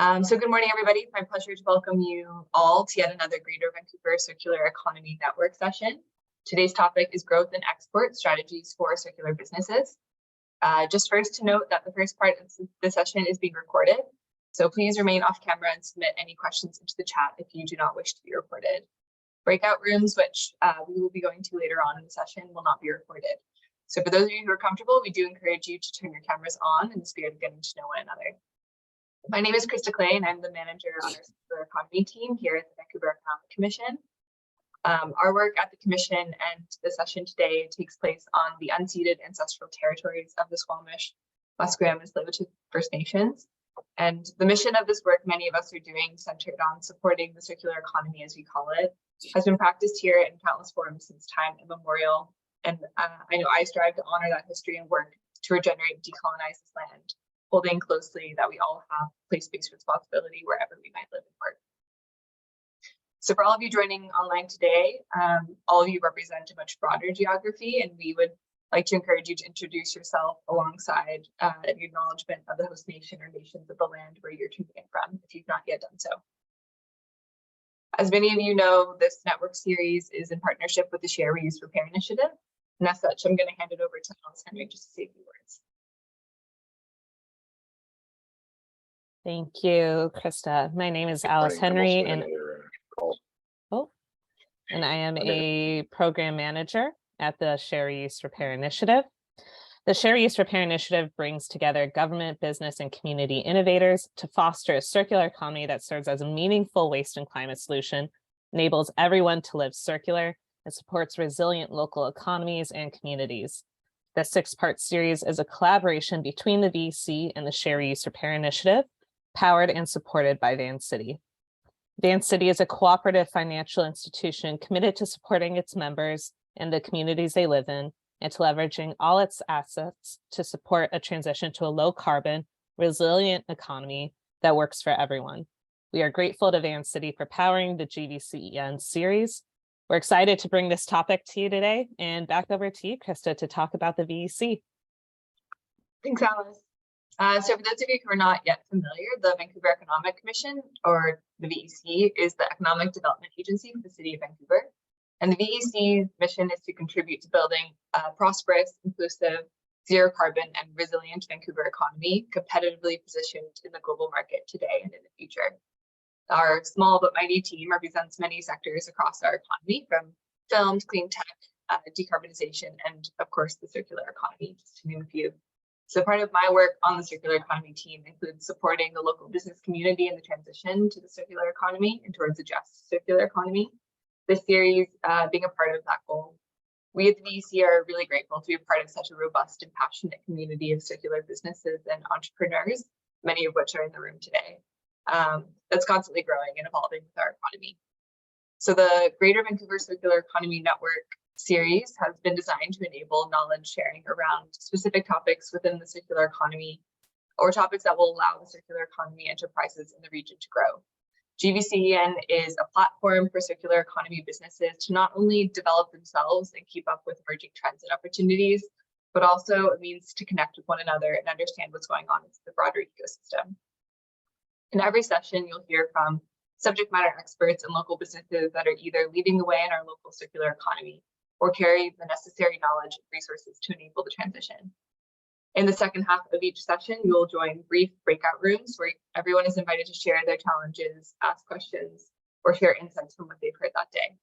So good morning, everybody. It's my pleasure to welcome you all to yet another Greater Vancouver Circular Economy Network session. Today's topic is growth and export strategies for circular businesses. Just first to note that the first part of the session is being recorded. So please remain off camera and submit any questions into the chat if you do not wish to be recorded. Breakout rooms, which we will be going to later on in the session, will not be recorded. So for those of you who are comfortable, we do encourage you to turn your cameras on in the spirit of getting to know one another. My name is Krista Clay, and I'm the manager on our circular economy team here at the Vancouver Economic Commission. Our work at the Commission and the session today takes place on the unceded ancestral territories of the Squamish, Musqueam, and Tsleil-Waututh First Nations. And the mission of this work many of us are doing, centered on supporting the circular economy, as we call it, has been practiced here in countless forms since time immemorial. And I know I strive to honor that history and work to regenerate and decolonize this land, holding closely that we all have place-based responsibility wherever we might live and work. So for all of you joining online today, all of you represent a much broader geography, and we would like to encourage you to introduce yourself alongside an acknowledgement of the host nation or nations of the land where you're tuning in from, if you've not yet done so. As many of you know, this network series is in partnership with the Share, Reuse, Repair initiative. And as such, I'm going to hand it over to Alice Henry just to say a few words. Thank you, Krista. My name is Alice Henry, and I am a program manager at the Share, Reuse, Repair initiative. The Share, Reuse, Repair initiative brings together government, business, and community innovators to foster a circular economy that serves as a meaningful waste and climate solution, enables everyone to live circular, and supports resilient local economies and communities. The 6-part series is a collaboration between the VEC and the Share, Reuse, Repair initiative, powered and supported by Vancity. Vancity is a cooperative financial institution committed to supporting its members and the communities they live in, and to leveraging all its assets to support a transition to a low-carbon, resilient economy that works for everyone. We are grateful to Vancity for powering the GVCEN series. We're excited to bring this topic to you today, and back over to you, Krista, to talk about the VEC. Thanks, Alice. So for those of you who are not yet familiar, the Vancouver Economic Commission, or the VEC, is the economic development agency for the city of Vancouver. And the VEC's mission is to contribute to building a prosperous, inclusive, zero carbon, and resilient Vancouver economy, competitively positioned in the global market today and in the future. Our small but mighty team represents many sectors across our economy, from film to clean tech, decarbonization, and of course, the circular economy, just to name a few. So part of my work on the circular economy team includes supporting the local business community in the transition to the circular economy and towards a just circular economy. This series being a part of that goal. We at the VEC are really grateful to be a part of such a robust and passionate community of circular businesses and entrepreneurs, many of which are in the room today. That's constantly growing and evolving with our economy. So the Greater Vancouver Circular Economy Network series has been designed to enable knowledge sharing around specific topics within the circular economy, or topics that will allow the circular economy enterprises in the region to grow. GVCEN is a platform for circular economy businesses to not only develop themselves and keep up with emerging trends and opportunities, but also a means to connect with one another and understand what's going on in the broader ecosystem. In every session, you'll hear from subject matter experts and local businesses that are either leading the way in our local circular economy or carry the necessary knowledge and resources to enable the transition. In the second half of each session, you will join brief breakout rooms where everyone is invited to share their challenges, ask questions, or share insights from what they've heard that day.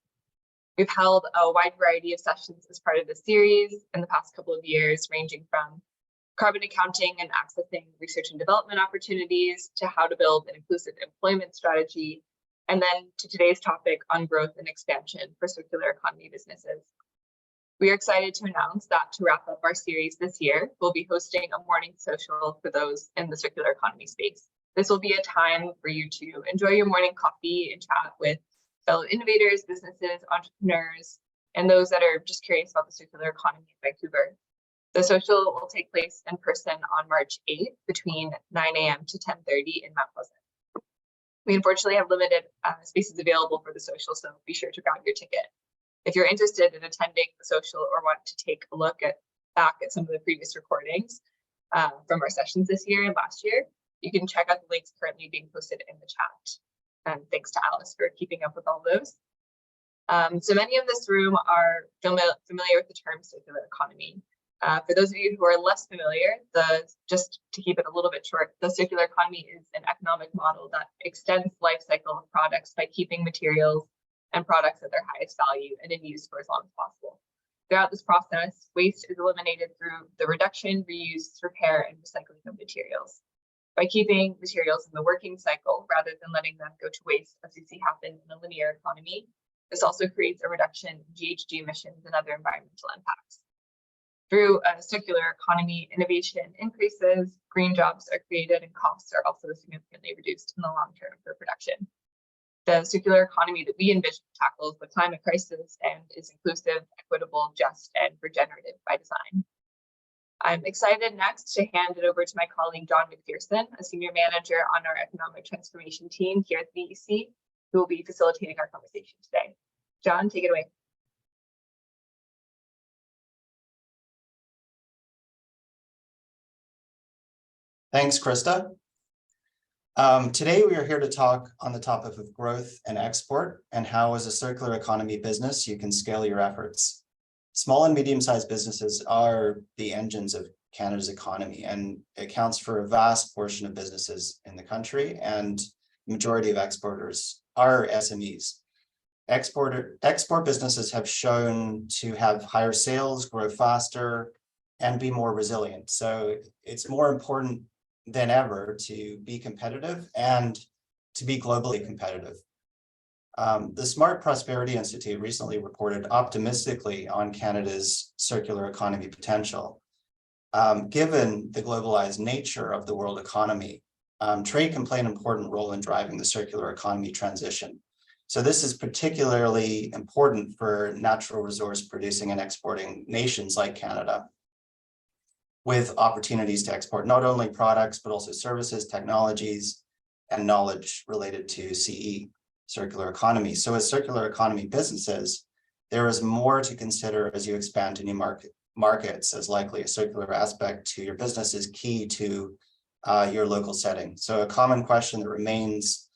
We've held a wide variety of sessions as part of the series in the past couple of years, ranging from carbon accounting and accessing research and development opportunities to how to build an inclusive employment strategy, and then to today's topic on growth and expansion for circular economy businesses. We are excited to announce that to wrap up our series this year, we'll be hosting a morning social for those in the circular economy space. This will be a time for you to enjoy your morning coffee and chat with fellow innovators, businesses, entrepreneurs, and those that are just curious about the circular economy in Vancouver. The social will take place in person on March 8th between 9 a.m. to 10:30 in Mount Pleasant. We unfortunately have limited spaces available for the social, so be sure to grab your ticket. If you're interested in attending the social or want to take a look back at some of the previous recordings from our sessions this year and last year, You can check out the links currently being posted in the chat. And thanks to Alice for keeping up with all those. So many of this room are familiar with the term circular economy. For those of you who are less familiar, just to keep it a little bit short, the circular economy is an economic model that extends the life cycle of products by keeping materials and products at their highest value and in use for as long as possible. Throughout this process, waste is eliminated through the reduction, reuse, repair, and recycling of materials. By keeping materials in the working cycle rather than letting them go to waste, as we see happen in a linear economy, this also creates a reduction in GHG emissions and other environmental impacts. Through a circular economy, innovation increases, green jobs are created, and costs are also significantly reduced in the long term for production. The circular economy that we envision tackles the climate crisis and is inclusive, equitable, just, and regenerative by design. I'm excited next to hand it over to my colleague, John McPherson, a senior manager on our economic transformation team here at the VEC, who will be facilitating our conversation today. John, take it away. Thanks, Krista. Today, we are here to talk on the topic of growth and export and how, as a circular economy business, you can scale your efforts. Small and medium-sized businesses are the engines of Canada's economy and accounts for a vast portion of businesses in the country, and the majority of exporters are SMEs. Export businesses have shown to have higher sales, grow faster, and be more resilient. So it's more important than ever to be competitive and to be globally competitive. The Smart Prosperity Institute recently reported optimistically on Canada's circular economy potential. Given the globalized nature of the world economy, trade can play an important role in driving the circular economy transition. So this is particularly important for natural resource producing and exporting nations like Canada, with opportunities to export not only products, but also services, technologies, and knowledge related to CE, circular economy. So as circular economy businesses, there is more to consider as you expand to new markets, as likely a circular aspect to your business is key to your local setting. So a common question that remains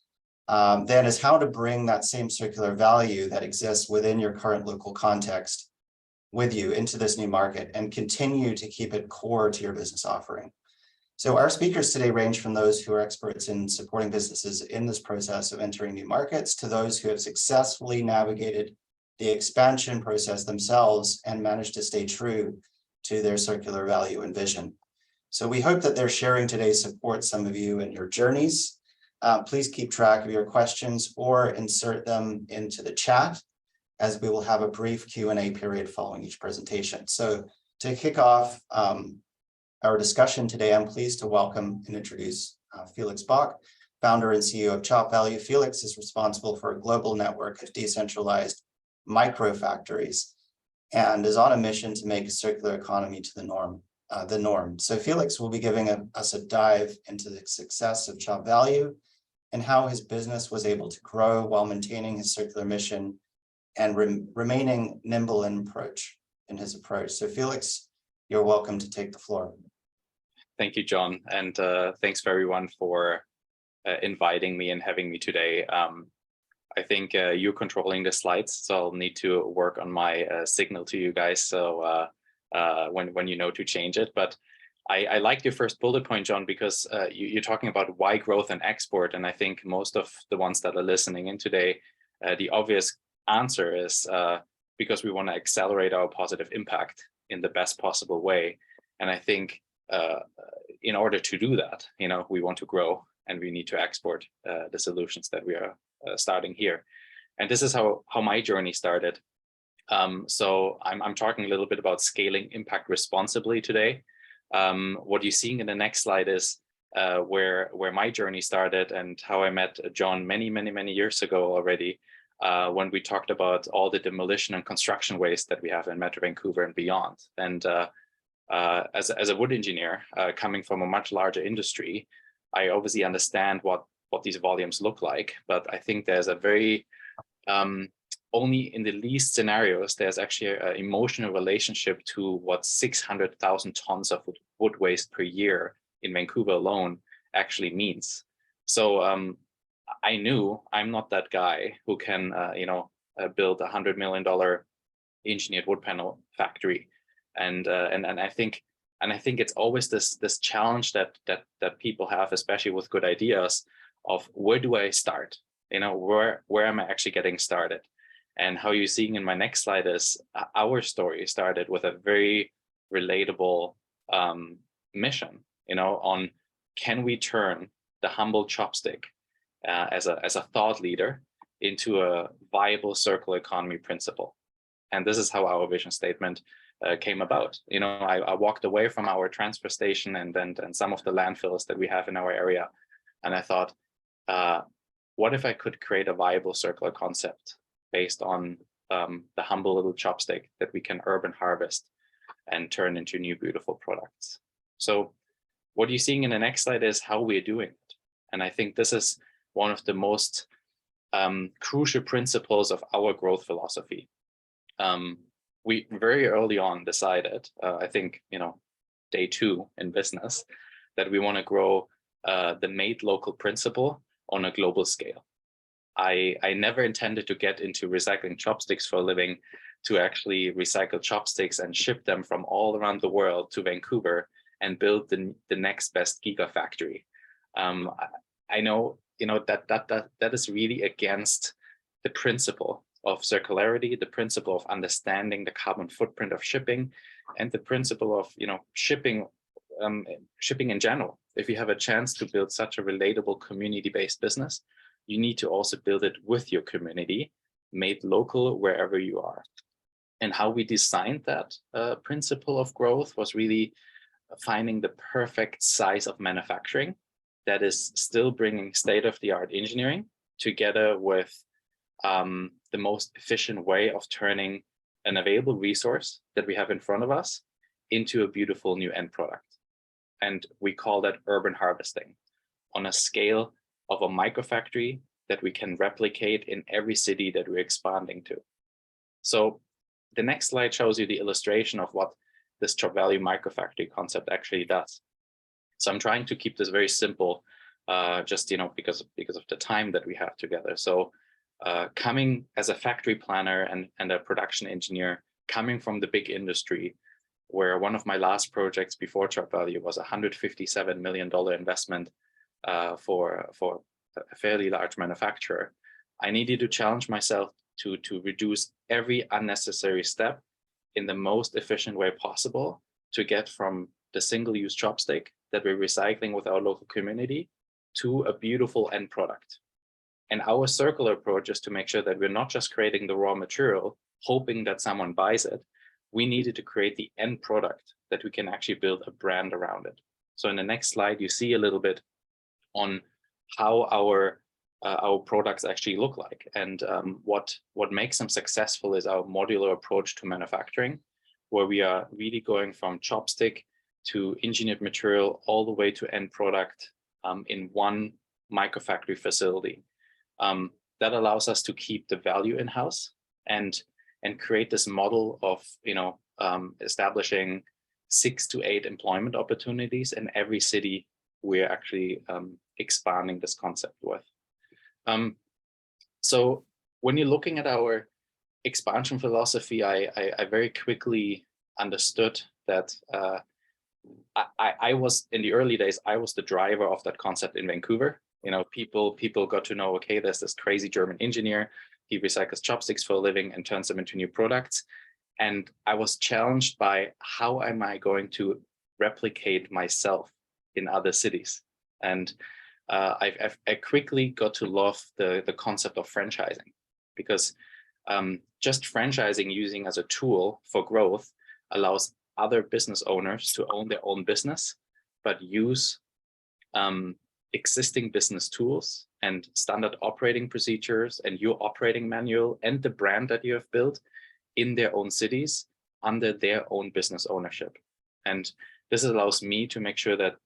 then is how to bring that same circular value that exists within your current local context with you into this new market and continue to keep it core to your business offering. So our speakers today range from those who are experts in supporting businesses in this process of entering new markets to those who have successfully navigated the expansion process themselves and managed to stay true to their circular value and vision. So we hope that their sharing today supports some of you in your journeys. Please keep track of your questions or insert them into the chat, as we will have a brief Q&A period following each presentation. So to kick off our discussion today, I'm pleased to welcome and introduce Felix Böck, founder and CEO of ChopValue. Felix is responsible for a global network of decentralized micro factories and is on a mission to make a circular economy to the norm. So Felix will be giving us a dive into the success of ChopValue and how his business was able to grow while maintaining his circular mission and remaining nimble in his approach. So Felix, you're welcome to take the floor. Thank you, John. And thanks for everyone for inviting me and having me today. I think you're controlling the slides, so I'll need to work on my signal to you guys. So when you know to change it, but I like your first bullet point, John, because you're talking about why growth and export. And I think most of the ones that are listening in today, the obvious answer is because we want to accelerate our positive impact in the best possible way. And I think in order to do that, we want to grow and we need to export the solutions that we are starting here. And this is how my journey started. So I'm talking a little bit about scaling impact responsibly today. What you're seeing in the next slide is where my journey started and how I met John many years ago already, when we talked about all the demolition and construction waste that we have in Metro Vancouver and beyond. And as a wood engineer, coming from a much larger industry, I obviously understand what these volumes look like, but I think there's a very, only in the least scenarios, there's actually an emotional relationship to what 600,000 tons of wood waste per year in Vancouver alone. actually means. So I knew I'm not that guy who can, build $100 million engineered wood panel factory, and I think it's always this challenge that people have, especially with good ideas, of where do I start? Where am I actually getting started? And how you're seeing in my next slide is our story started with a very relatable mission, on can we turn the humble chopstick as a thought leader into a viable circular economy principle. And this is how our vision statement came about. I walked away from our transfer station and some of the landfills that we have in our area, and I thought, what if I could create a viable circular concept based on the humble little chopstick that we can urban harvest and turn into new beautiful products. So what you're seeing in the next slide is how we're doing it. And I think this is one of the most crucial principles of our growth philosophy. We very early on decided, I think, day 2 in business, that we want to grow the made local principle on a global scale. I never intended to get into recycling chopsticks for a living, to actually recycle chopsticks and ship them from all around the world to Vancouver and build the next best gigafactory. I know, that is really against the principle of circularity, the principle of understanding the carbon footprint of shipping, and the principle of shipping in general. If you have a chance to build such a relatable community-based business, you need to also build it with your community, made local wherever you are. And how we designed that principle of growth was really finding the perfect size of manufacturing that is still bringing state-of-the-art engineering together with the most efficient way of turning an available resource that we have in front of us into a beautiful new end product. And we call that urban harvesting, on a scale of a microfactory that we can replicate in every city that we're expanding to. So the next slide shows you the illustration of what this ChopValue microfactory concept actually does. So I'm trying to keep this very simple, just because of the time that we have together. So coming as a factory planner and a production engineer, coming from the big industry, where one of my last projects before ChopValue was a $157 million investment for a fairly large manufacturer, I needed to challenge myself to reduce every unnecessary step in the most efficient way possible to get from the single-use chopstick that we're recycling with our local community to a beautiful end product. And our circular approach is to make sure that we're not just creating the raw material, hoping that someone buys it. We needed to create the end product that we can actually build a brand around it. So in the next slide, you see a little bit on how our products actually look like. And what makes them successful is our modular approach to manufacturing, where we are really going from chopstick to engineered material all the way to end product in one microfactory facility. That allows us to keep the value in-house and create this model of establishing 6 to 8 employment opportunities in every city we're actually expanding this concept with. So when you're looking at our expansion philosophy, I very quickly understood that I was, in the early days, I was the driver of that concept in Vancouver. People got to know, okay, there's this crazy German engineer, he recycles chopsticks for a living and turns them into new products. And I was challenged by, how am I going to replicate myself in other cities? And I quickly got to love the concept of franchising, because just franchising using as a tool for growth allows other business owners to own their own business, but use existing business tools and standard operating procedures and your operating manual and the brand that you have built in their own cities under their own business ownership. And this allows me to make sure that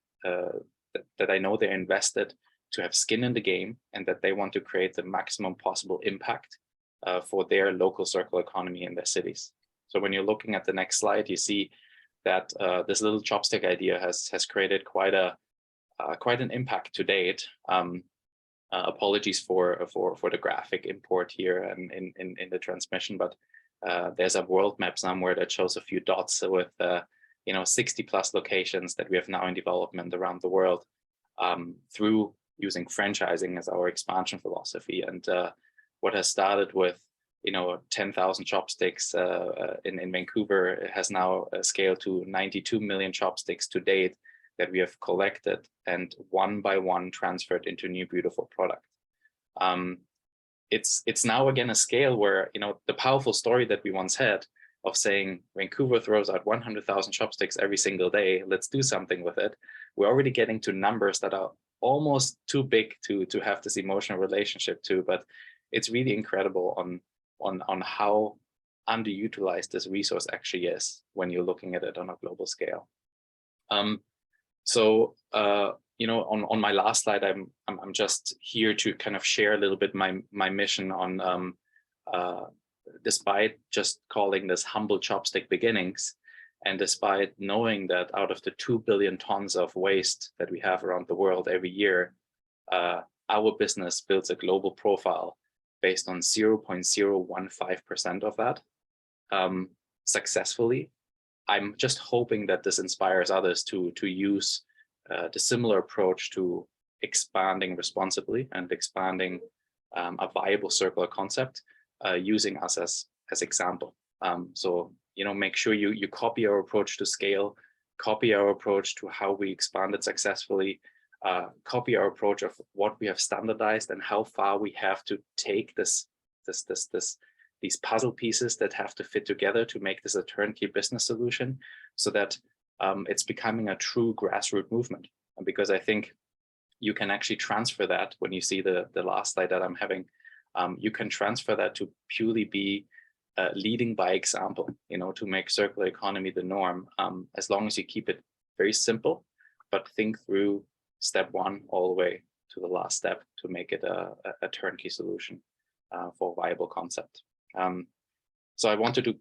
that I know they're invested to have skin in the game and that they want to create the maximum possible impact for their local circular economy in their cities. So when you're looking at the next slide, you see that this little chopstick idea has created quite a quite an impact to date. Apologies for the graphic import here and in the transmission, but there's a world map somewhere that shows a few dots with 60 plus locations that we have now in development around the world through using franchising as our expansion philosophy. And what has started with 10,000 chopsticks in Vancouver, it has now scaled to 92 million chopsticks to date that we have collected and one by one transferred into new beautiful product. It's now again a scale where the powerful story that we once had of saying Vancouver throws out 100,000 chopsticks every single day, let's do something with it. We're already getting to numbers that are almost too big to have this emotional relationship to, but it's really incredible on how underutilized this resource actually is when you're looking at it on a global scale. So on my last slide, I'm just here to kind of share a little bit my mission on despite just calling this humble chopstick beginnings, and despite knowing that out of the 2 billion tons of waste that we have around the world every year, our business builds a global profile based on 0.015% of that successfully. I'm just hoping that this inspires others to use the similar approach to expanding responsibly and expanding a viable circular concept using us as example. So make sure you copy our approach to scale, copy our approach to how we expanded successfully, copy our approach of what we have standardized and how far we have to take these puzzle pieces that have to fit together to make this a turnkey business solution, so that it's becoming a true grassroots movement. And because I think you can actually transfer that when you see the last slide that I'm having, you can transfer that to purely be leading by example, to make circular economy the norm, as long as you keep it very simple, but think through step one all the way to the last step to make it a turnkey solution for a viable concept. So I wanted to,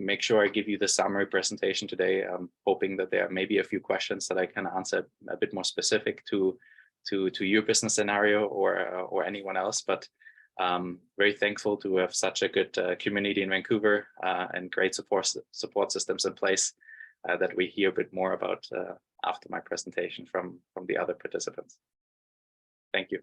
make sure I give you the summary presentation today, hoping that there are maybe a few questions that I can answer a bit more specific to your business scenario or anyone else. But very thankful to have such a good community in Vancouver and great support systems in place that we hear a bit more about after my presentation from the other participants. Thank you.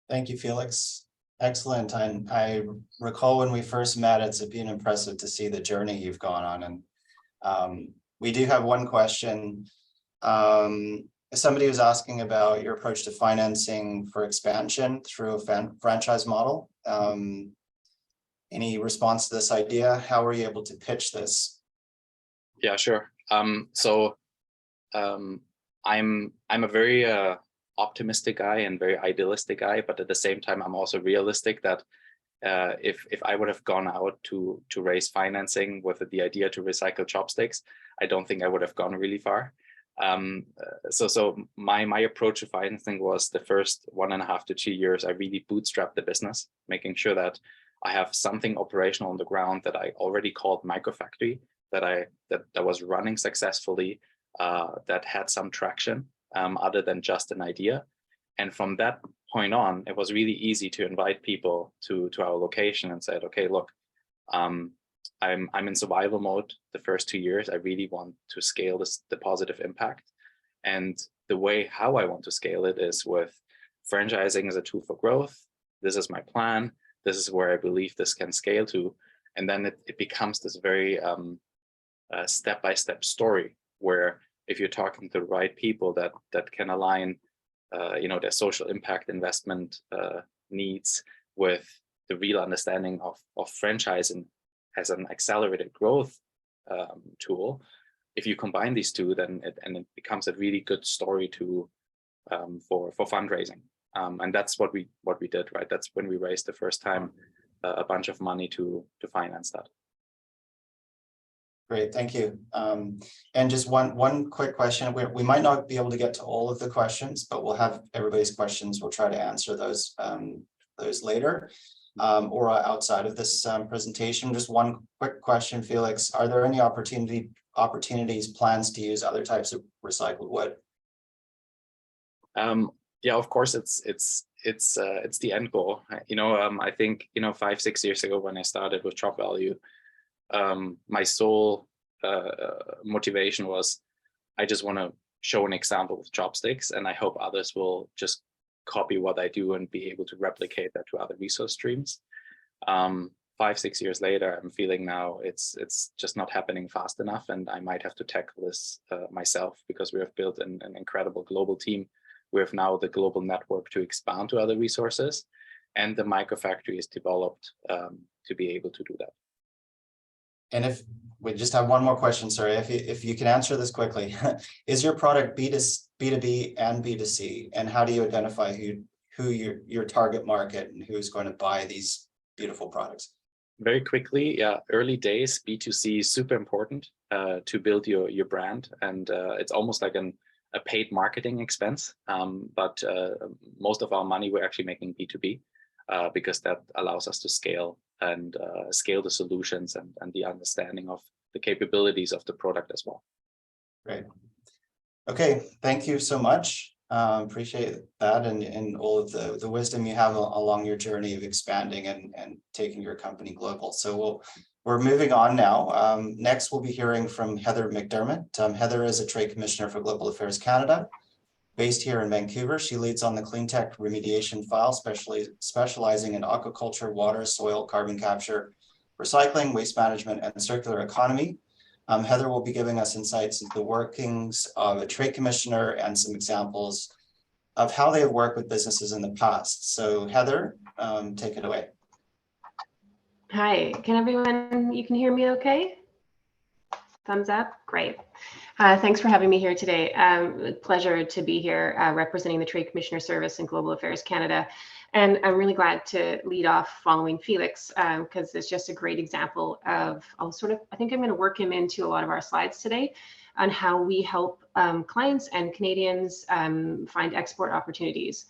Thank you, Felix. Excellent. And I recall when we first met, it's been impressive to see the journey you've gone on. And we do have one question. Somebody was asking about your approach to financing for expansion through a franchise model. Any response to this idea? How were you able to pitch this? Yeah, sure. So I'm a very optimistic guy and very idealistic guy, but at the same time, I'm also realistic that if I would have gone out to raise financing with the idea to recycle chopsticks, I don't think I would have gone really far. So my approach to financing was the first 1.5 to 2 years, I really bootstrapped the business, making sure that I have something operational on the ground that I already called microfactory, that was running successfully, that had some traction other than just an idea. And from that point on, it was really easy to invite people to our location and said, okay, look, I'm in survival mode the first 2 years. I really want to scale the positive impact. And the way how I want to scale it is with franchising as a tool for growth. This is my plan. This is where I believe this can scale to. And then it becomes this very step-by-step story where if you're talking to the right people that can align their social impact investment needs with the real understanding of franchising as an accelerated growth tool, if you combine these two, then it becomes a really good story for fundraising. And that's what we did, right? That's when we raised the first time a bunch of money to finance that. Great, thank you. And just one quick question. We might not be able to get to all of the questions, but we'll have everybody's questions. We'll try to answer those later or outside of this presentation. Just one quick question, Felix. Are there any opportunities, plans to use other types of recycled wood? Yeah, of course, it's the end goal. I think 5-6 years ago when I started with ChopValue, my sole motivation was I just want to show an example with chopsticks, and I hope others will just copy what I do and be able to replicate that to other resource streams. 5-6 years later, I'm feeling now it's just not happening fast enough, and I might have to tackle this myself, because we have built an incredible global team. We have now the global network to expand to other resources, and the microfactory is developed to be able to do that. And if we just have one more question, sorry, if you can answer this quickly, is your product B2B and B2C, and how do you identify who your target market and who's going to buy these beautiful products? Very quickly, yeah, early days, B2C is super important to build your brand, and it's almost like a paid marketing expense, but most of our money we're actually making B2B because that allows us to scale and scale the solutions and the understanding of the capabilities of the product as well. Great. Okay, thank you so much. Appreciate that and all of the wisdom you have along your journey of expanding and taking your company global. So we're moving on now. Next, we'll be hearing from Heather McDermott. Heather is a Trade Commissioner for Global Affairs Canada, based here in Vancouver. She leads on the clean tech remediation file, specializing in aquaculture, water, soil, carbon capture, recycling, waste management, and circular economy. Heather will be giving us insights into the workings of a trade commissioner and some examples of how they have worked with businesses in the past. So Heather, take it away. Hi, you can hear me okay? Thumbs up, great. Thanks for having me here today. Pleasure to be here representing the Trade Commissioner Service in Global Affairs Canada. And I'm really glad to lead off following Felix because it's just a great example of, I think I'm going to work him into a lot of our slides today on how we help clients and Canadians find export opportunities.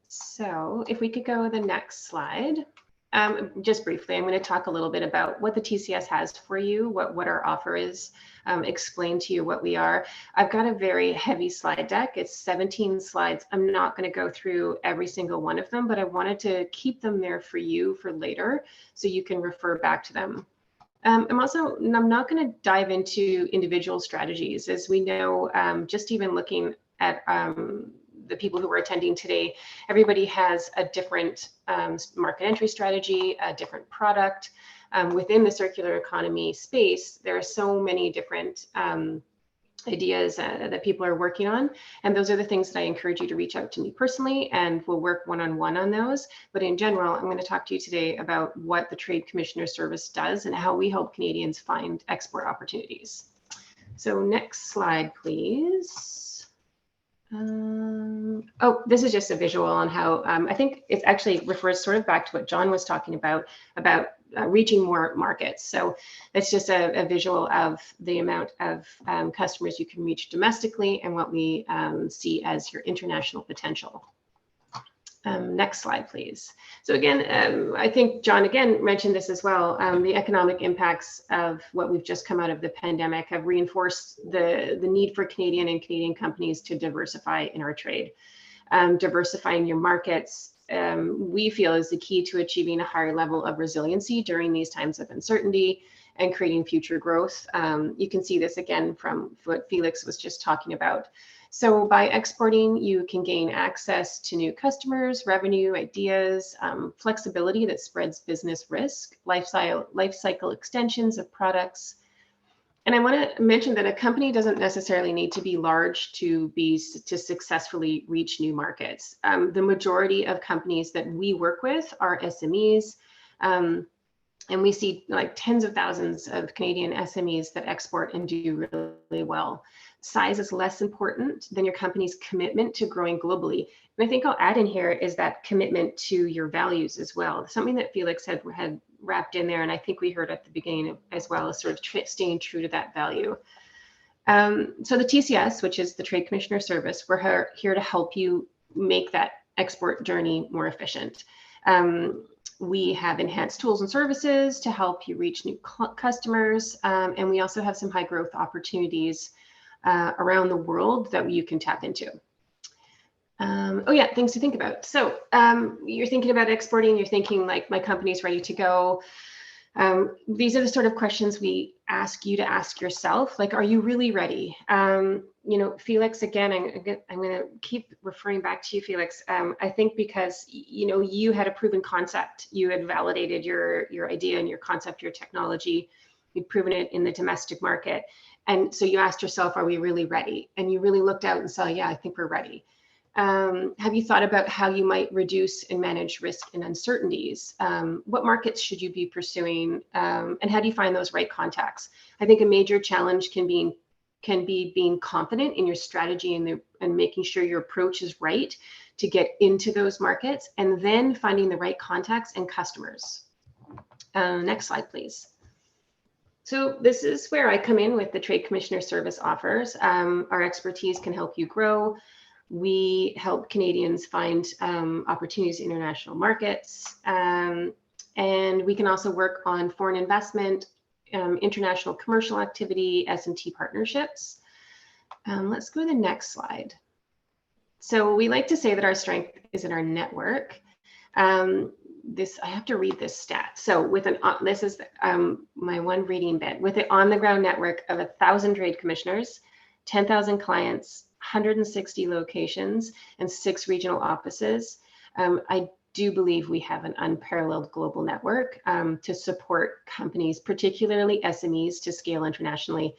So if we could go to the next slide. Just briefly, I'm going to talk a little bit about what the TCS has for you, what our offer is, explain to you what we are. I've got a very heavy slide deck. It's 17 slides. I'm not going to go through every single one of them, but I wanted to keep them there for you for later so you can refer back to them. I'm not going to dive into individual strategies. As we know, just even looking at the people who are attending today, everybody has a different market entry strategy, a different product. Within the circular economy space, there are so many different ideas that people are working on. And those are the things that I encourage you to reach out to me personally, and we'll work one-on-one on those. But in general, I'm going to talk to you today about what the Trade Commissioner Service does and how we help Canadians find export opportunities. So next slide, please. Oh, this is just a visual on how I think it actually refers sort of back to what John was talking about reaching more markets. So it's just a visual of the amount of customers you can reach domestically and what we see as your international potential. Next slide, please. So again, I think John again mentioned this as well. The economic impacts of what we've just come out of the pandemic have reinforced the need for Canadian companies to diversify in our trade. Diversifying your markets, we feel, is the key to achieving a higher level of resiliency during these times of uncertainty and creating future growth. You can see this again from what Felix was just talking about. So by exporting, you can gain access to new customers, revenue, ideas, flexibility that spreads business risk, life cycle extensions of products. And I want to mention that a company doesn't necessarily need to be large to successfully reach new markets. The majority of companies that we work with are SMEs. And we see like tens of thousands of Canadian SMEs that export and do really well. Size is less important than your company's commitment to growing globally. And I think I'll add in here is that commitment to your values as well. Something that Felix had wrapped in there, and I think we heard at the beginning as well, is sort of staying true to that value. So the TCS, which is the Trade Commissioner Service, we're here to help you make that export journey more efficient. we have enhanced tools and services to help you reach new customers. And we also have some high growth opportunities around the world that you can tap into. Oh yeah, things to think about. So you're thinking about exporting, you're thinking like, my company's ready to go. These are the sort of questions we ask you to ask yourself. Like, are you really ready? You know, Felix, again, I'm going to keep referring back to you, Felix. I think because, you know, you had a proven concept, you had validated your idea and your concept, your technology, you'd proven it in the domestic market. And so you asked yourself, are we really ready? And you really looked out and saw, yeah, I think we're ready. Have you thought about how you might reduce and manage risk and uncertainties? What markets should you be pursuing? And how do you find those right contacts? I think a major challenge can be being confident in your strategy and making sure your approach is right to get into those markets, and then finding the right contacts and customers. Next slide, please. So this is where I come in with the Trade Commissioner service offers. Our expertise can help you grow. We help Canadians find opportunities in international markets. And we can also work on foreign investment, international commercial activity, S&T partnerships. Let's go to the next slide. So we like to say that our strength is in our network. I have to read this stat. So with this is my one reading bit. With an on-the-ground network of 1,000 trade commissioners, 10,000 clients, 160 locations, and 6 regional offices, I do believe we have an unparalleled global network to support companies, particularly SMEs, to scale internationally.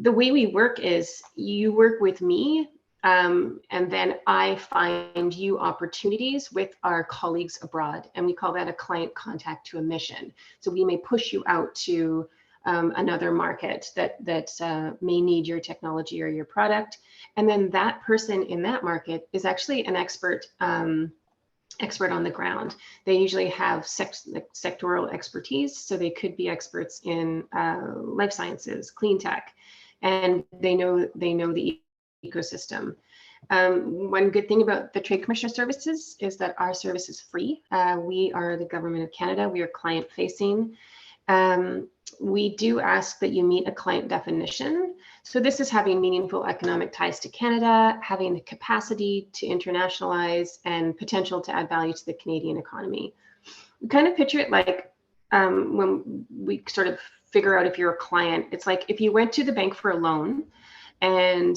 The way we work is you work with me, and then I find you opportunities with our colleagues abroad, and we call that a client contact to a mission. So we may push you out to another market that may need your technology or your product. And then that person in that market is actually an expert on the ground. They usually have sectoral expertise. So they could be experts in life sciences, clean tech, and they know the ecosystem. One good thing about the Trade Commissioner services is that our service is free. We are the Government of Canada. We are client facing. We do ask that you meet a client definition. So this is having meaningful economic ties to Canada, having the capacity to internationalize, and potential to add value to the Canadian economy. We kind of picture it like when we sort of figure out if you're a client, it's like if you went to the bank for a loan and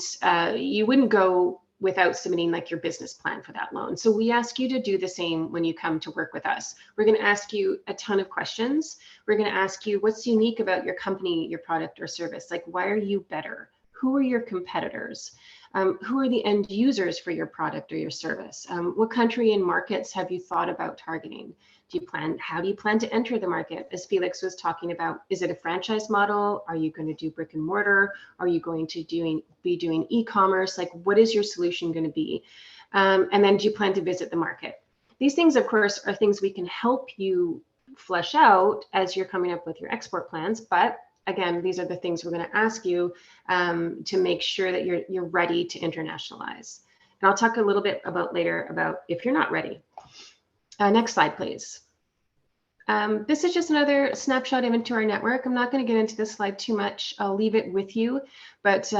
you wouldn't go without submitting like your business plan for that loan. So we ask you to do the same when you come to work with us. We're going to ask you a ton of questions. We're going to ask you what's unique about your company, your product or service. Like, why are you better? Who are your competitors? Who are the end users for your product or your service? What country and markets have you thought about targeting? How do you plan to enter the market? As Felix was talking about, is it a franchise model? Are you going to do brick and mortar? Are you going to be doing e-commerce? Like, what is your solution going to be? And then do you plan to visit the market? These things, of course, are things we can help you flesh out as you're coming up with your export plans. But again, these are the things we're going to ask you to make sure that you're ready to internationalize. And I'll talk a little bit later about if you're not ready. Next slide, please. This is just another snapshot into our network. I'm not going to get into this slide too much. I'll leave it with you, but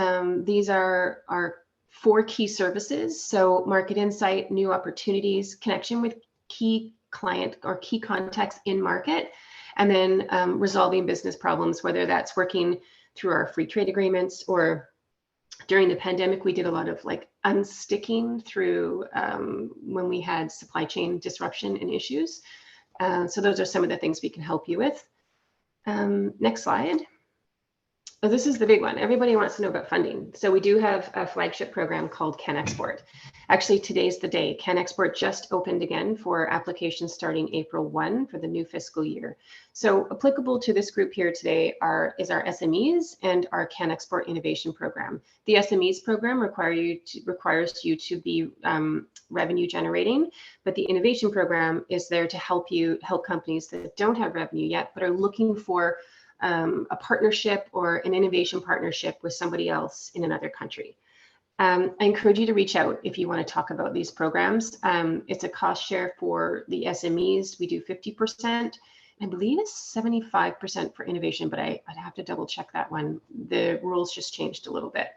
these are our 4 key services. So market insight, new opportunities, connection with key client or key contacts in market, and then resolving business problems, whether that's working through our free trade agreements, or during the pandemic, we did a lot of like unsticking through when we had supply chain disruption and issues. So those are some of the things we can help you with. Next slide. Oh, this is the big one. Everybody wants to know about funding. So we do have a flagship program called Can Export. Actually, today's the day. Can Export just opened again for applications starting April 1 for the new fiscal year. So applicable to this group here today is our SMEs and our Can Export Innovation Program. The SMEs program requires you to be revenue generating, but the innovation program is there to help companies that don't have revenue yet, but are looking for a partnership or an innovation partnership with somebody else in another country. I encourage you to reach out if you want to talk about these programs. It's a cost share for the SMEs. We do 50%. I believe it's 75% for innovation, but I'd have to double check that one. The rules just changed a little bit.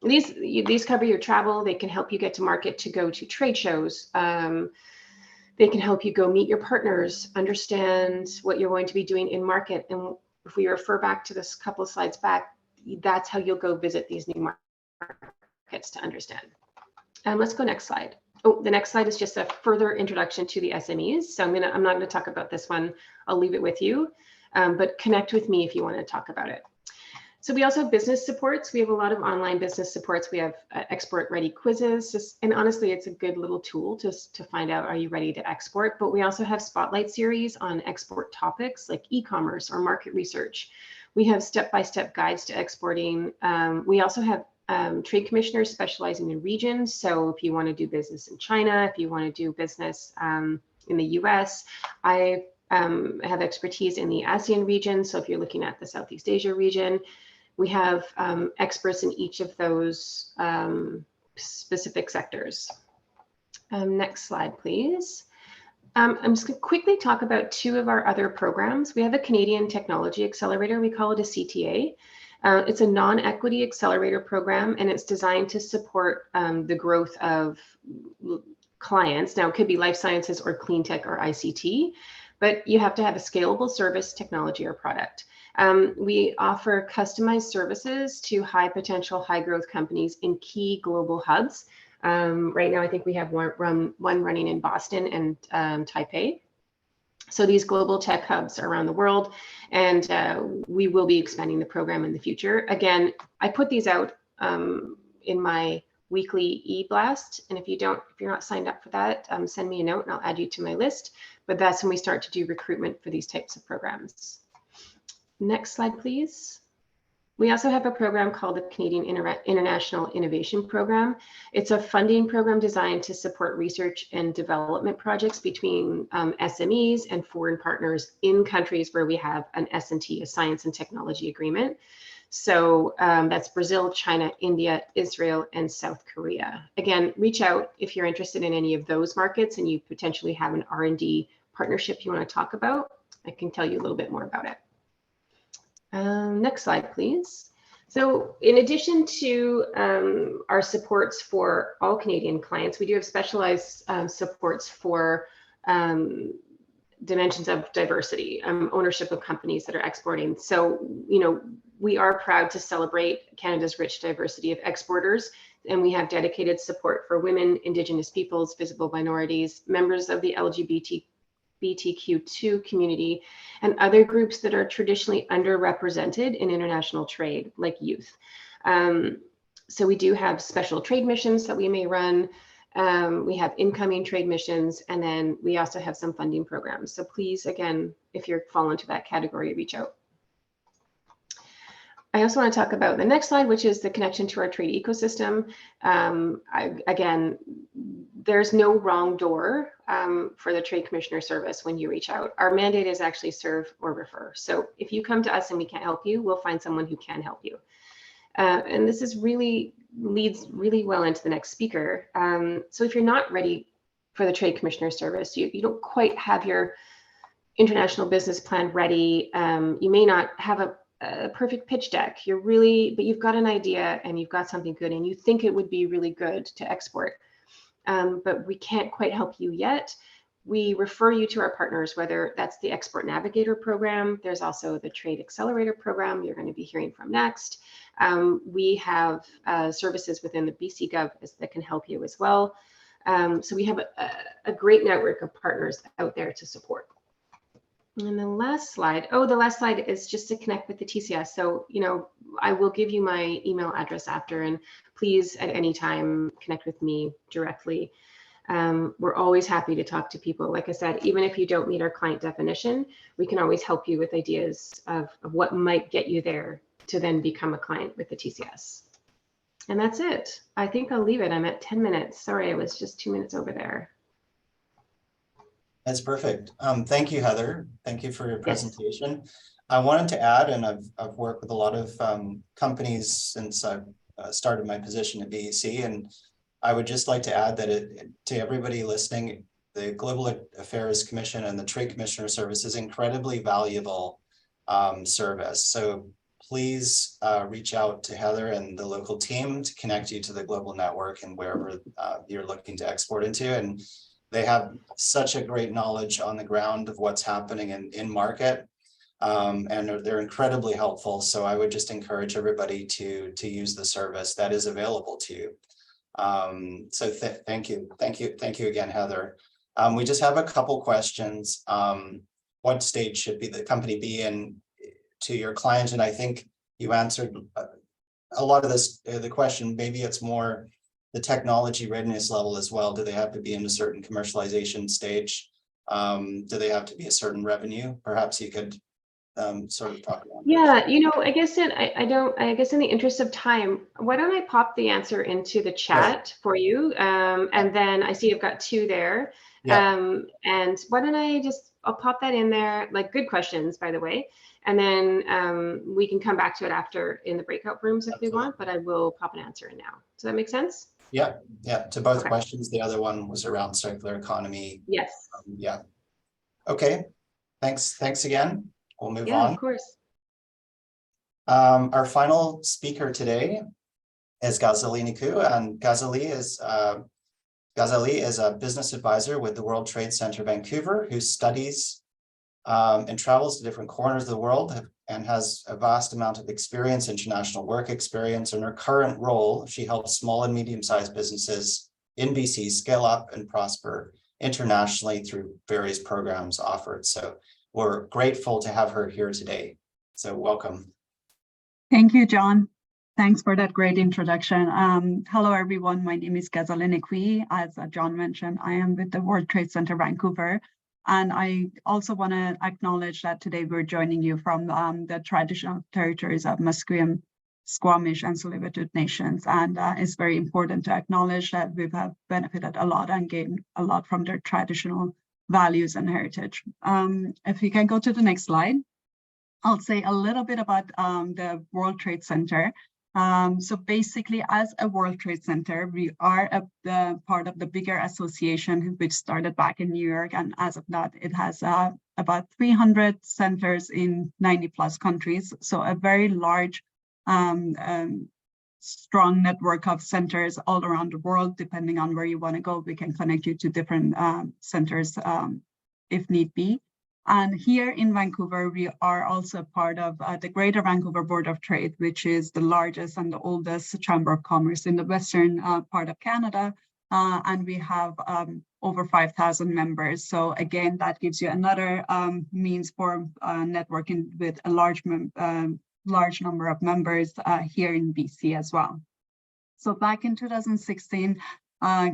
These cover your travel. They can help you get to market to go to trade shows. They can help you go meet your partners, understand what you're going to be doing in market. And if we refer back to this couple of slides back, that's how you'll go visit these new markets to understand. Let's go next slide. Oh, the next slide is just a further introduction to the SMEs. So I'm not going to talk about this one. I'll leave it with you, but connect with me if you want to talk about it. So we also have business supports. We have a lot of online business supports. We have export ready quizzes. And honestly, it's a good little tool to find out, are you ready to export? But we also have spotlight series on export topics like e-commerce or market research. We have step-by-step guides to exporting. We also have trade commissioners specializing in regions. So if you want to do business in China, if you want to do business in the US, I have expertise in the ASEAN region. So if you're looking at the Southeast Asia region, we have experts in each of those specific sectors. Next slide, please. I'm just going to quickly talk about two of our other programs. We have a Canadian Technology Accelerator. We call it a CTA. It's a non-equity accelerator program, and it's designed to support the growth of clients. Now, it could be life sciences or clean tech or ICT, but you have to have a scalable service, technology, or product. We offer customized services to high potential, high growth companies in key global hubs. Right now, I think we have one running in Boston and Taipei. So these global tech hubs around the world, and we will be expanding the program in the future. Again, I put these out in my weekly e-blast, and if you're not signed up for that, send me a note and I'll add you to my list. But that's when we start to do recruitment for these types of programs. Next slide, please. We also have a program called the Canadian International Innovation Program. It's a funding program designed to support research and development projects between SMEs and foreign partners in countries where we have an S&T, a Science and Technology Agreement. So that's Brazil, China, India, Israel, and South Korea. Again, reach out if you're interested in any of those markets and you potentially have an R&D partnership you want to talk about. I can tell you a little bit more about it. Next slide, please. So in addition to our supports for all Canadian clients, we do have specialized supports for dimensions of diversity, ownership of companies that are exporting. So, we are proud to celebrate Canada's rich diversity of exporters, and we have dedicated support for women, Indigenous peoples, visible minorities, members of the LGBTQ2 community, and other groups that are traditionally underrepresented in international trade, like youth. So we do have special trade missions that we may run. We have incoming trade missions, and then we also have some funding programs. So please, again, if you fall into that category, reach out. I also want to talk about the next slide, which is the connection to our trade ecosystem. Again, there's no wrong door for the Trade Commissioner Service when you reach out. Our mandate is actually serve or refer. So if you come to us and we can't help you, we'll find someone who can help you. And this is leads really well into the next speaker. So if you're not ready for the Trade Commissioner Service, you don't quite have your international business plan ready. You may not have a perfect pitch deck. But you've got an idea and you've got something good and you think it would be really good to export. But we can't quite help you yet. We refer you to our partners, whether that's the Export Navigator program. There's also the Trade Accelerator program you're going to be hearing from next. We have services within the BC Gov that can help you as well. So we have a great network of partners out there to support. And the last slide, the last slide is just to connect with the TCS. So, I will give you my email address after, and please at any time connect with me directly. We're always happy to talk to people. Like I said, even if you don't meet our client definition, we can always help you with ideas of what might get you there to then become a client with the TCS. And that's it. I think I'll leave it. I'm at 10 minutes. Sorry, I was just 2 minutes over there. That's perfect. Thank you, Heather. Thank you for your presentation. Yes. I wanted to add, and I've worked with a lot of companies since I've started my position at VEC. And I would just like to add that to everybody listening, the Global Affairs Commission and the Trade Commissioner Service is incredibly valuable service. So please reach out to Heather and the local team to connect you to the global network and wherever you're looking to export into. And they have such a great knowledge on the ground of what's happening in market. And they're incredibly helpful. So I would just encourage everybody to use the service that is available to you. So thank you again, Heather. We just have a couple questions. What stage should the company be in to your client? And I think you answered a lot of this, the question. Maybe it's more the technology readiness level as well. Do they have to be in a certain commercialization stage? Do they have to be a certain revenue? Perhaps you could sort of talk about. Yeah, you know, I guess in the interest of time, why don't I pop the answer into the chat for you? And then I see you've got two there. Yeah. And why don't I'll pop that in there, like good questions, by the way. And then we can come back to it after in the breakout rooms if we want, but I will pop an answer in now. Does that make sense? Yeah, to both questions. The other one was around circular economy. Yes. Yeah. Okay, thanks again. We'll move on. Yeah, of course. Our final speaker today is Ghazaleh Nekui, and Ghazaleh is a business advisor with the World Trade Center Vancouver, who studies and travels to different corners of the world and has a vast amount of experience, international work experience. In her current role, she helps small and medium-sized businesses in BC scale up and prosper internationally through various programs offered. So we're grateful to have her here today. So welcome. Thank you, John. Thanks for that great introduction. Hello, everyone. My name is Ghazaleh Nekui. As John mentioned, I am with the World Trade Center Vancouver. And I also want to acknowledge that today we're joining you from the traditional territories of Musqueam, Squamish, and Tsleil-Waututh nations. And it's very important to acknowledge that we've benefited a lot and gained a lot from their traditional values and heritage. If you can go to the next slide, I'll say a little bit about the World Trade Center. So basically, as a World Trade Center, we are part of the bigger association, which started back in New York. And as of that, it has about 300 centers in 90 plus countries. So a very large, strong network of centers all around the world. Depending on where you want to go, we can connect you to different centers if need be. And here in Vancouver, we are also part of the Greater Vancouver Board of Trade, which is the largest and the oldest chamber of commerce in the western part of Canada. And we have over 5,000 members. So again, that gives you another means for networking with a large number of members here in BC as well. So back in 2016,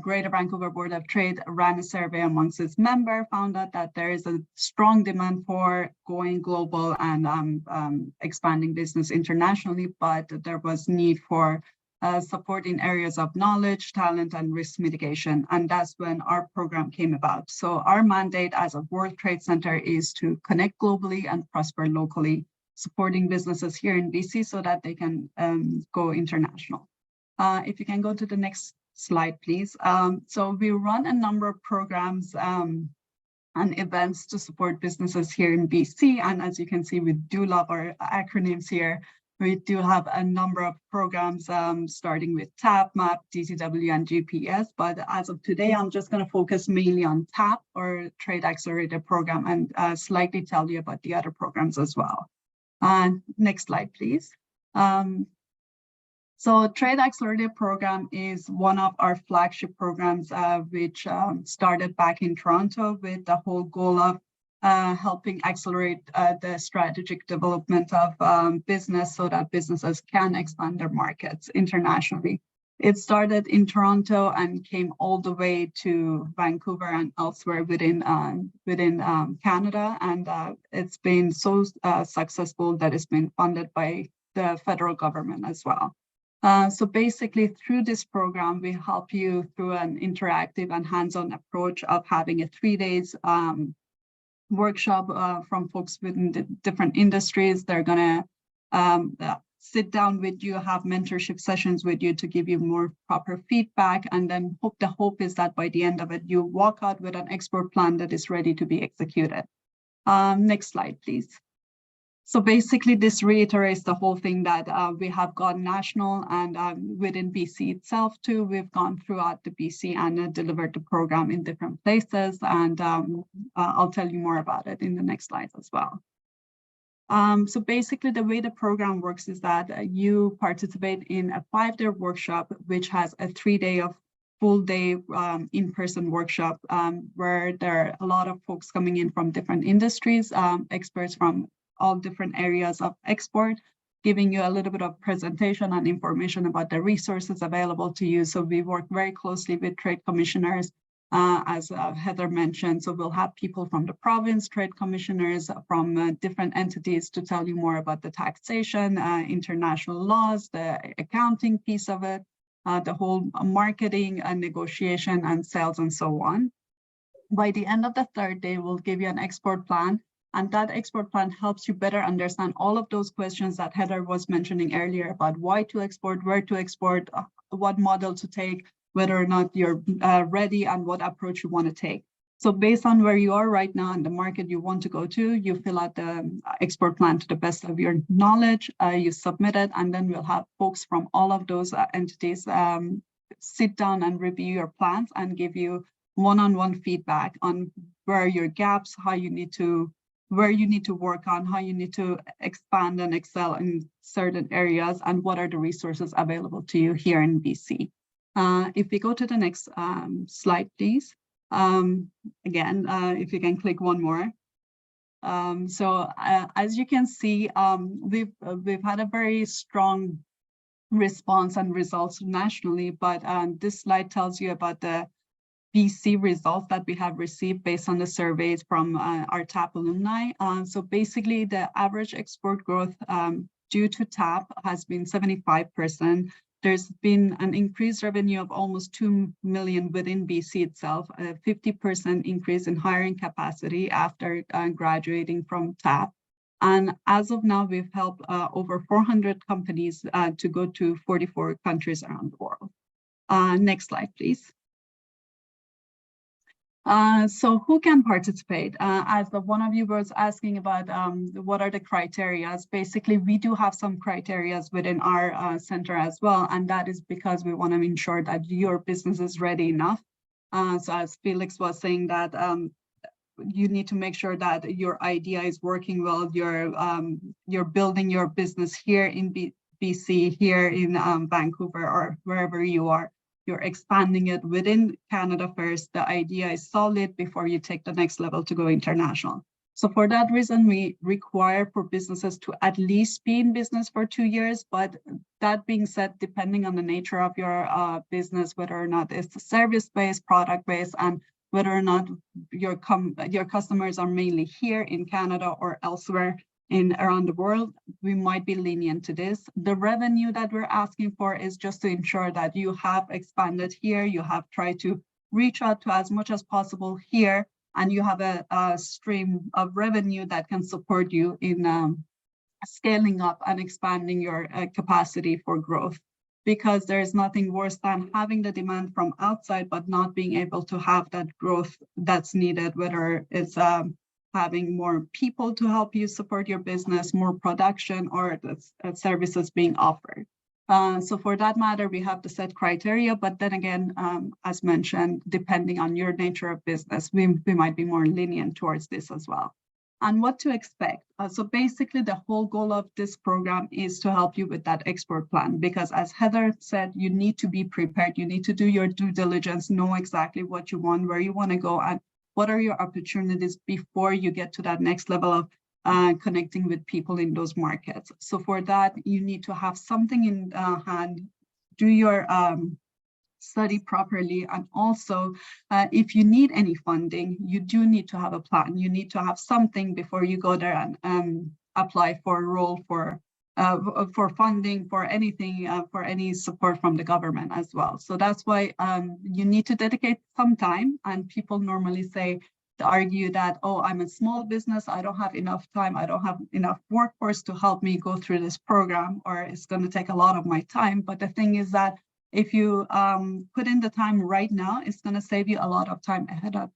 Greater Vancouver Board of Trade ran a survey amongst its members, found out that there is a strong demand for going global and expanding business internationally, but there was need for support in areas of knowledge, talent, and risk mitigation. And that's when our program came about. So our mandate as a World Trade Center is to connect globally and prosper locally, supporting businesses here in BC so that they can go international. If you can go to the next slide, please. So we run a number of programs and events to support businesses here in BC. And as you can see, we do love our acronyms here. We do have a number of programs starting with TAP, MAP, DTW, and GPS. But as of today, I'm just going to focus mainly on TAP, or Trade Accelerator Program, and slightly tell you about the other programs as well. Next slide, please. So Trade Accelerator Program is one of our flagship programs, which started back in Toronto with the whole goal of helping accelerate the strategic development of business so that businesses can expand their markets internationally. It started in Toronto and came all the way to Vancouver and elsewhere within Canada. And it's been so successful that it's been funded by the federal government as well. So basically, through this program, we help you through an interactive and hands-on approach of having a 3 days workshop from folks within the different industries. They're going to sit down with you, have mentorship sessions with you to give you more proper feedback. And then the hope is that by the end of it, you walk out with an export plan that is ready to be executed. Next slide, please. So basically, this reiterates the whole thing that we have gone national, and within BC itself too, we've gone throughout the BC and delivered the program in different places. And I'll tell you more about it in the next slides as well. So basically, the way the program works is that you participate in a 5-day workshop, which has a 3-day of full-day in-person workshop, where there are a lot of folks coming in from different industries, experts from all different areas of export, giving you a little bit of presentation and information about the resources available to you. So we work very closely with trade commissioners, as Heather mentioned. So we'll have people from the province, trade commissioners from different entities to tell you more about the taxation, international laws, the accounting piece of it, the whole marketing and negotiation and sales and so on. By the end of the 3rd day, we'll give you an export plan. And that export plan helps you better understand all of those questions that Heather was mentioning earlier about why to export, where to export, what model to take, whether or not you're ready, and what approach you want to take. So based on where you are right now and the market you want to go to, you fill out the export plan to the best of your knowledge, you submit it, and then we'll have folks from all of those entities sit down and review your plans and give you one-on-one feedback on where your gaps, how you need to, where you need to work on, how you need to expand and excel in certain areas, and what are the resources available to you here in BC. If we go to the next slide, please. Again, if you can click one more. As you can see, we've had a very strong response and results nationally, but this slide tells you about the BC results that we have received based on the surveys from our TAP alumni. So basically, the average export growth due to TAP has been 75%. There's been an increased revenue of almost 2 million within BC itself, a 50% increase in hiring capacity after graduating from TAP. And as of now, we've helped over 400 companies to go to 44 countries around the world. Next slide, please. So who can participate? As one of you was asking about what are the criteria, basically we do have some criteria within our center as well, and that is because we want to ensure that your business is ready enough. So as Felix was saying, that you need to make sure that your idea is working well, you're building your business here in BC, here in Vancouver, or wherever you are. You're expanding it within Canada first. The idea is solid before you take the next level to go international. So for that reason, we require for businesses to at least be in business for 2 years. But that being said, depending on the nature of your business, whether or not it's service-based, product-based, and whether or not your customers are mainly here in Canada or elsewhere around the world, we might be lenient to this. The revenue that we're asking for is just to ensure that you have expanded here, you have tried to reach out to as much as possible here, and you have a stream of revenue that can support you in scaling up and expanding your capacity for growth. Because there is nothing worse than having the demand from outside, but not being able to have that growth that's needed, whether it's having more people to help you support your business, more production, or the services being offered. So for that matter, we have the set criteria, but then again, as mentioned, depending on your nature of business, we might be more lenient towards this as well. And what to expect. So basically, the whole goal of this program is to help you with that export plan, because as Heather said, you need to be prepared. You need to do your due diligence, know exactly what you want, where you want to go, and what are your opportunities before you get to that next level of connecting with people in those markets. So for that, you need to have something in hand, do your study properly, and also if you need any funding, you do need to have a plan. You need to have something before you go there and apply for a role for funding, for anything, for any support from the government as well. So that's why you need to dedicate some time, and people normally say argue that, oh, I'm a small business, I don't have enough time, I don't have enough workforce to help me go through this program, or it's going to take a lot of my time. But the thing is that if you put in the time right now, it's going to save you a lot of time ahead of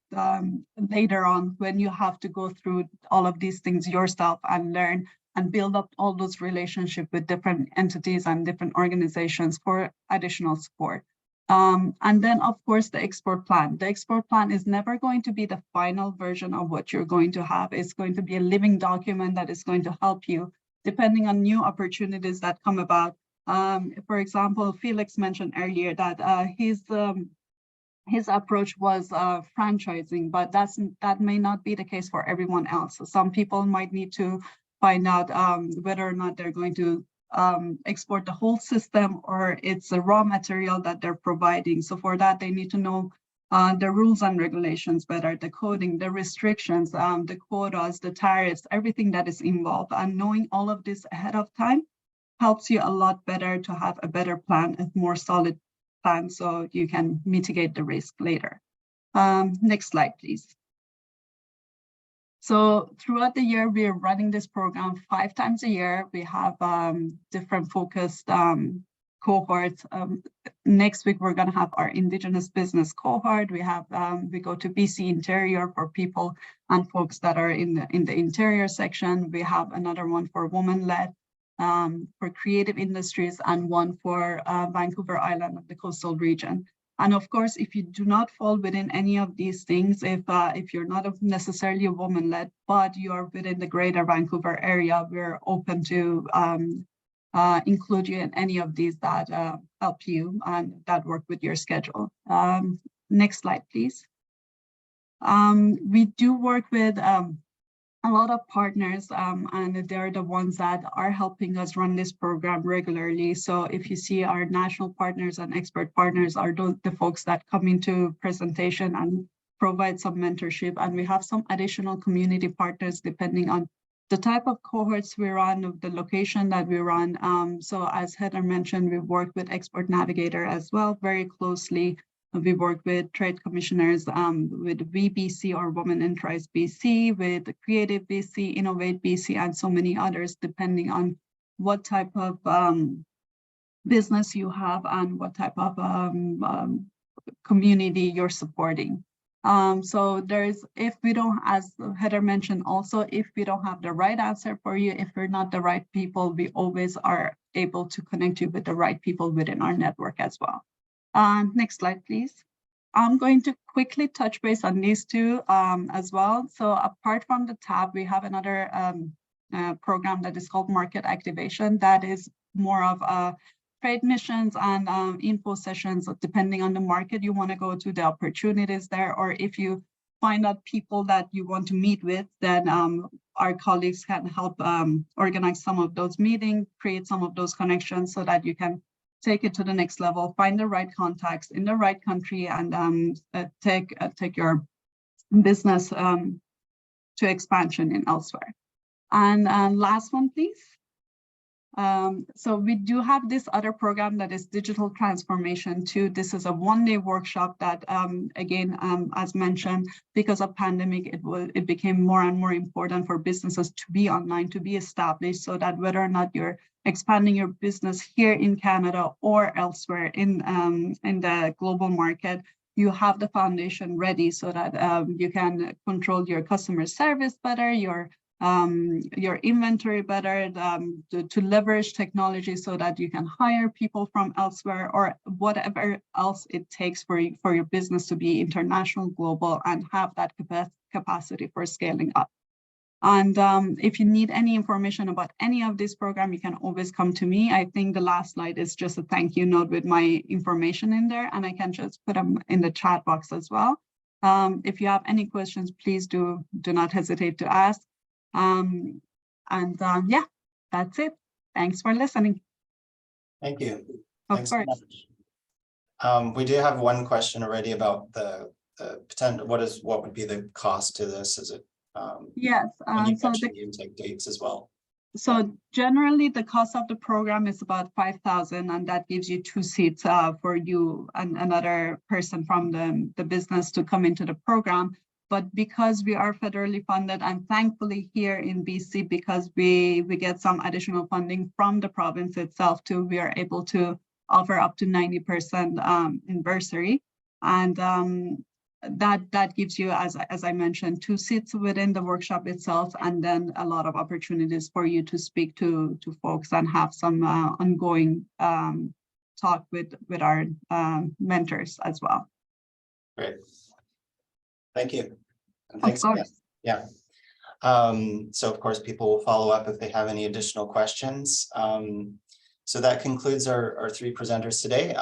later on when you have to go through all of these things yourself and learn and build up all those relationships with different entities and different organizations for additional support. And then, of course, the export plan. The export plan is never going to be the final version of what you're going to have. It's going to be a living document that is going to help you depending on new opportunities that come about. For example, Felix mentioned earlier that his approach was franchising, but that may not be the case for everyone else. So some people might need to find out whether or not they're going to export the whole system or it's a raw material that they're providing. So for that, they need to know the rules and regulations better, the coding, the restrictions, the quotas, the tariffs, everything that is involved. And knowing all of this ahead of time helps you a lot better to have a better plan, a more solid plan, so you can mitigate the risk later. Next slide, please. So throughout the year, we are running this program 5 times a year. We have different focused cohorts. Next week, we're going to have our Indigenous business cohort. We go to BC Interior for people and folks that are in the interior section. We have another one for women-led, for creative industries, and one for Vancouver Island of the coastal region. And of course, if you do not fall within any of these things, if you're not necessarily a woman-led, but you are within the greater Vancouver area, we're open to include you in any of these that help you and that work with your schedule. Next slide, please. We do work with a lot of partners, and they're the ones that are helping us run this program regularly. So if you see our national partners and expert partners are the folks that come into presentation and provide some mentorship. And we have some additional community partners depending on the type of cohorts we run, the location that we run. So as Heather mentioned, we work with Export Navigator as well very closely. We work with trade commissioners, with VBC or Women Enterprise BC, with Creative BC, Innovate BC, and so many others, depending on what type of business you have and what type of community you're supporting. So if we don't, as Heather mentioned also, if we don't have the right answer for you, if we're not the right people, we always are able to connect you with the right people within our network as well. Next slide, please. I'm going to quickly touch base on these two as well. So apart from the tab, we have another program that is called Market Activation. That is more of trade missions and info sessions, depending on the market you want to go to, the opportunities there, or if you find out people that you want to meet with, then our colleagues can help organize some of those meetings, create some of those connections so that you can take it to the next level, find the right contacts in the right country, and take your business to expansion in elsewhere. And last one, please. So we do have this other program that is digital transformation too. This is a one-day workshop that, again, as mentioned, because of pandemic, it became more and more important for businesses to be online, to be established, so that whether or not you're expanding your business here in Canada or elsewhere in the global market, you have the foundation ready so that you can control your customer service better, your inventory better, to leverage technology so that you can hire people from elsewhere, or whatever else it takes for your business to be international, global, and have that capacity for scaling up. And if you need any information about any of this program, you can always come to me. I think the last slide is just a thank you note with my information in there, and I can just put them in the chat box as well. If you have any questions, please do not hesitate to ask. Yeah, that's it. Thanks for listening. Thank you. Of Thanks course. so much. We do have one question already about the potential. What would be the cost to this? Is it? Yes. You So mentioned the intake dates as well. So generally, the cost of the program is about $5,000, and that gives you 2 seats for you and another person from the business to come into the program. But because we are federally funded, and thankfully here in BC, because we get some additional funding from the province itself too, we are able to offer up to 90% in bursary. And that gives you, as I mentioned, 2 seats within the workshop itself, and then a lot of opportunities for you to speak to folks and have some ongoing talk with our mentors as well. Great. Thank you. And Of thanks again. course. Yeah. So of course, people will follow up if they have any additional questions. So that concludes our 3 presenters today.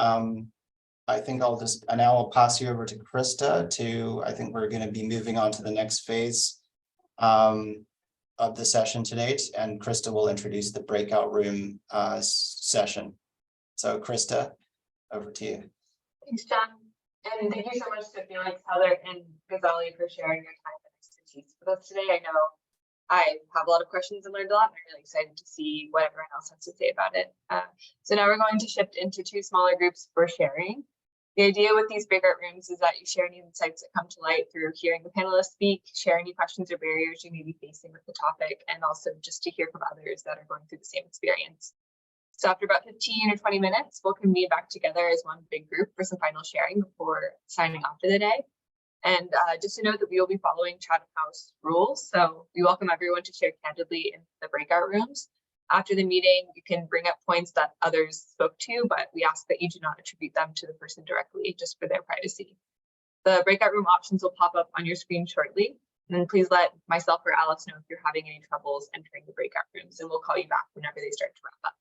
I think now I'll pass you over to Krista I think we're going to be moving on to the next phase of the session today. And Krista will introduce the breakout room session. So Krista, over to you. Thanks, John. And thank you so much to Felix, Heather, and Ghazaleh for sharing your time and expertise with us today. I know I have a lot of questions and learned a lot. I'm really excited to see what everyone else has to say about it. So now we're going to shift into 2 smaller groups for sharing. The idea with these breakout rooms is that you share any insights that come to light through hearing the panelists speak, share any questions or barriers you may be facing with the topic, and also just to hear from others that are going through the same experience. So after about 15 or 20 minutes, we'll convene back together as one big group for some final sharing before signing off for the day. And just to note that we will be following Chatham House rules. So we welcome everyone to share candidly in the breakout rooms. After the meeting, you can bring up points that others spoke to, but we ask that you do not attribute them to the person directly, just for their privacy. The breakout room options will pop up on your screen shortly. And then please let myself or Alice know if you're having any troubles entering the breakout rooms, and we'll call you back whenever they start to wrap up.